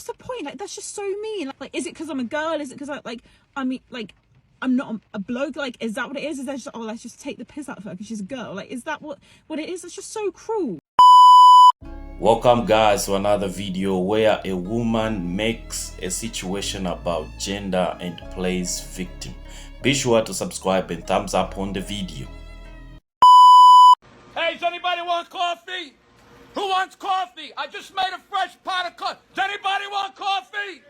what's the point? Like, that's just so mean. Like, is it because I'm a girl? Is it because I mean, like, I'm not a bloke? Like, is that what it is? Is that just, oh, let's just take the piss out of her because she's a girl? Like, is that what it is? It's just so cruel. Welcome guys to another video where a woman makes a situation about gender and plays victim. Be sure to subscribe and thumbs up on the video. Hey, does anybody want coffee? Who wants coffee? I just made a fresh pot of coffee. Does anybody want coffee?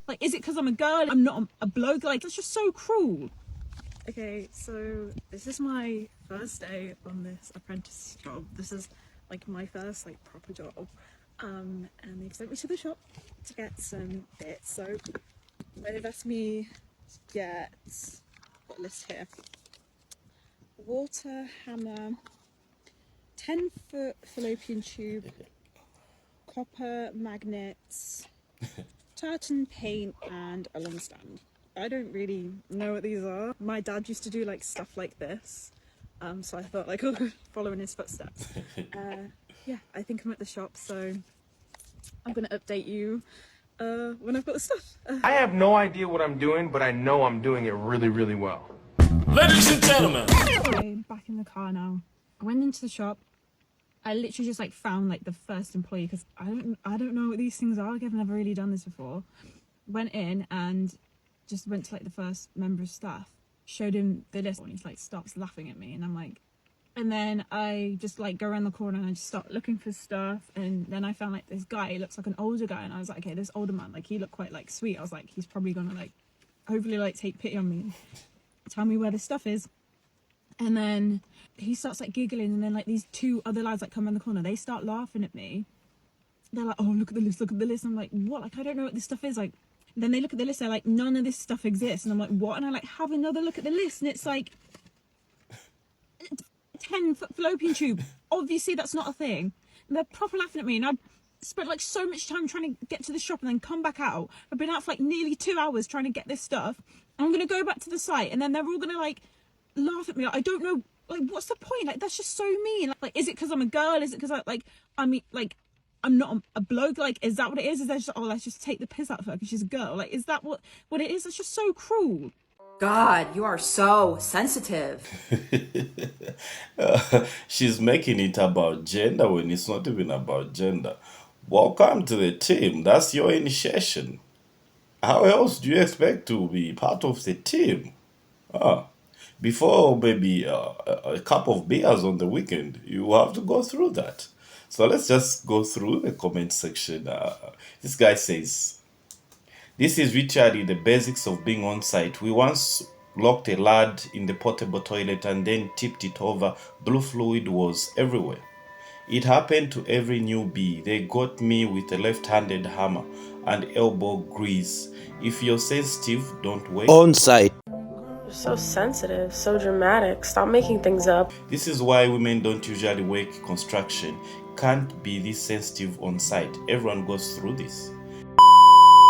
Like, is it because I'm a girl? I'm not a bloke? Like, that's just so cruel. Okay, so this is my first day on this apprentice job. This is like my first like proper job. And they've sent me to the shop to get some bits. So they've asked me to get, got a list here: water, hammer, 10-foot fallopian tube, copper magnets, tartan paint, and a long stand. I don't really know what these are. My dad used to do like stuff like this, so I thought like, oh, follow in his footsteps. Yeah, I think I'm at the shop, so I'm gonna update you when I've got the stuff. I have no idea what I'm doing, but I know I'm doing it really, really well. Ladies and gentlemen. Okay, back in the car now. I went into the shop. I literally just like found like the first employee because I don't know what these things are. Like, I've never really done this before. Went in and just went to like the first member of staff, showed him the list, and he's like stops laughing at me, and I'm like, and then I just like go around the corner and I just start looking for stuff, and then I found like this guy. He looks like an older guy, and I was like, okay, this older man, like he looked quite like sweet. I was like, he's probably gonna like hopefully like take pity on me, tell me where this stuff is. And then he starts like giggling, and then like these two other lads like come around the corner, they start laughing at me. They're like, oh, look at the list, look at the list. I'm like, what? Like, I don't know what this stuff is. Like, then they look at the list, they're like, none of this stuff exists. And I'm like, what? And I like have another look at the list, and it's like 10-foot fallopian tube. Obviously that's not a thing. And they're proper laughing at me, and I've spent like so much time trying to get to the shop and then come back out. I've been out for like nearly 2 hours trying to get this stuff. And I'm gonna go back to the site, and then they're all gonna like laugh at me. Like, I don't know, like, what's the point? Like, that's just so mean. Like, is it because I'm a girl? Is it because I mean, like, I'm not a bloke? Like, is that what it is? Is that just, oh, let's just take the piss out of her because she's a girl? Like, is that what it is? It's just so cruel. God, you are so sensitive. She's making it about gender when it's not even about gender. Welcome to the team. That's your initiation. How else do you expect to be part of the team? Before maybe a cup of beers on the weekend, you have to go through that. So let's just go through the comment section. This guy says, this is literally the basics of being on site. We once locked a lad in the portable toilet and then tipped it over. Blue fluid was everywhere. It happened to every newbie. They got me with a left-handed hammer and elbow grease. If you're sensitive, don't wait. On site. So sensitive, so dramatic. Stop making things up. This is why women don't usually work construction. Can't be this sensitive on site. Everyone goes through this.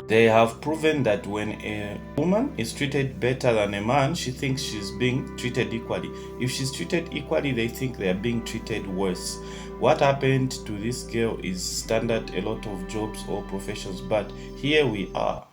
They have proven that when a woman is treated better than a man, she thinks she's being treated equally. If she's treated equally, they think they are being treated worse. What happened to this girl is standard a lot of jobs or professions, but here we are.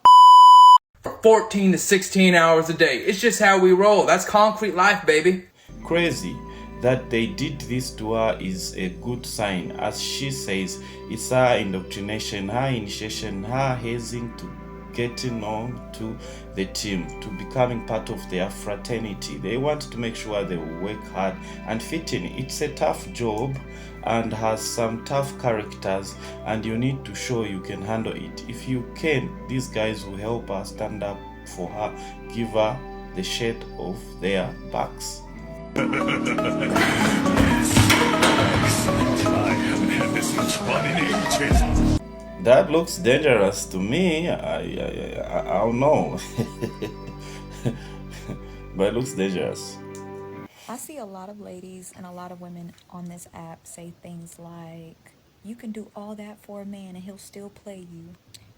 For 14 to 16 hours a day. It's just how we roll. That's concrete life, baby. Crazy. That they did this to her is a good sign. As she says, it's her indoctrination, her initiation, her hazing to getting on to the team, to becoming part of their fraternity. They want to make sure they work hard and fit in. It's a tough job and has some tough characters, and you need to show you can handle it. If you can, these guys will help her stand up for her, give her the shirt off their backs. I haven't had this much fun in ages. That looks dangerous to me. I don't know. But it looks dangerous. I see a lot of ladies and a lot of women on this app say things like, you can do all that for a man and he'll still play you.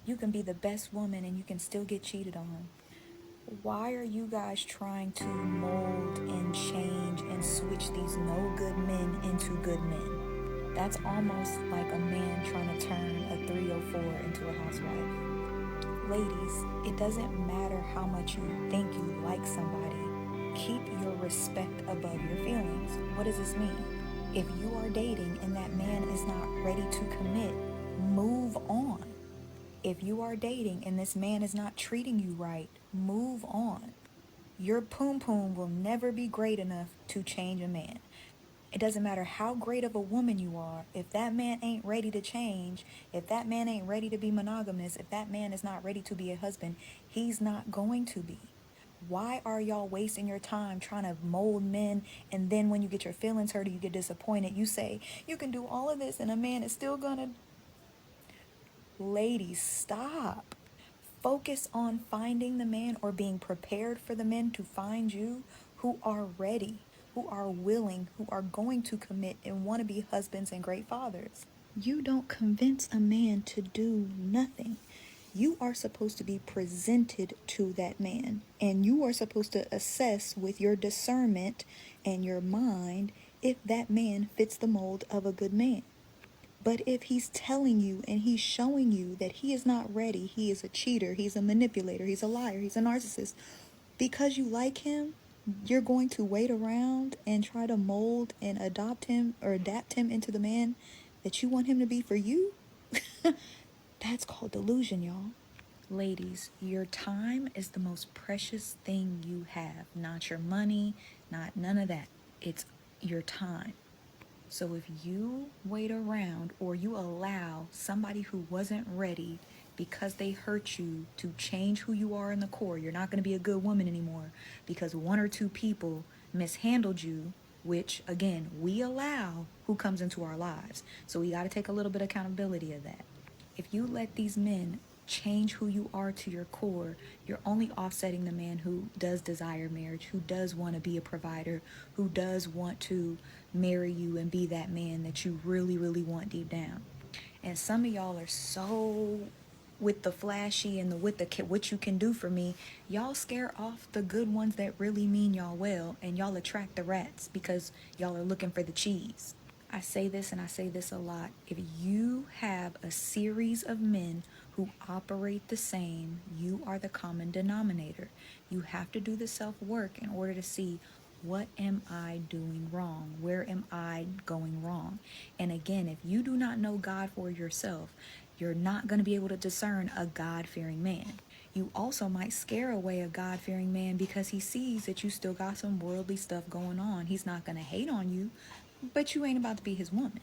You can be the best woman and you can still get cheated on. Why are you guys trying to mold and change and switch these no good men into good men? That's almost like a man trying to turn a 304 into a housewife. Ladies, it doesn't matter how much you think you like somebody. Keep your respect above your feelings. What does this mean? If you are dating and that man is not ready to commit, move on. If you are dating and this man is not treating you right, move on. Your poom poom will never be great enough to change a man. It doesn't matter how great of a woman you are. If that man ain't ready to change, if that man ain't ready to be monogamous, if that man is not ready to be a husband, he's not going to be. Why are y'all wasting your time trying to mold men, and then when you get your feelings hurt or you get disappointed, you say, you can do all of this and a man is still gonna... Ladies, stop. Focus on finding the man or being prepared for the men to find you who are ready, who are willing, who are going to commit and want to be husbands and great fathers. You don't convince a man to do nothing. You are supposed to be presented to that man, and you are supposed to assess with your discernment and your mind if that man fits the mold of a good man. But if he's telling you and he's showing you that he is not ready, he is a cheater, he's a manipulator, he's a liar, he's a narcissist, because you like him, you're going to wait around and try to mold and adopt him or adapt him into the man that you want him to be for you? That's called delusion, y'all. Ladies, your time is the most precious thing you have. Not your money, not none of that. It's your time. So if you wait around or you allow somebody who wasn't ready because they hurt you to change who you are in the core, you're not going to be a good woman anymore because one or two people mishandled you, which again, we allow who comes into our lives. So we got to take a little bit of accountability of that. If you let these men change who you are to your core, you're only offsetting the man who does desire marriage, who does want to be a provider, who does want to marry you and be that man that you really, really want deep down. And some of y'all are so with the flashy and with the what you can do for me, y'all scare off the good ones that really mean y'all well, and y'all attract the rats because y'all are looking for the cheese. I say this and I say this a lot. If you have a series of men who operate the same, you are the common denominator. You have to do the self-work in order to see, what am I doing wrong? Where am I going wrong? And again, if you do not know God for yourself, you're not going to be able to discern a God-fearing man. You also might scare away a God-fearing man because he sees that you still got some worldly stuff going on. He's not going to hate on you, but you ain't about to be his woman.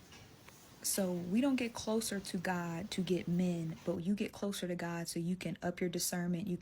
So we don't get closer to God to get men, but you get closer to God so you can up your discernment. You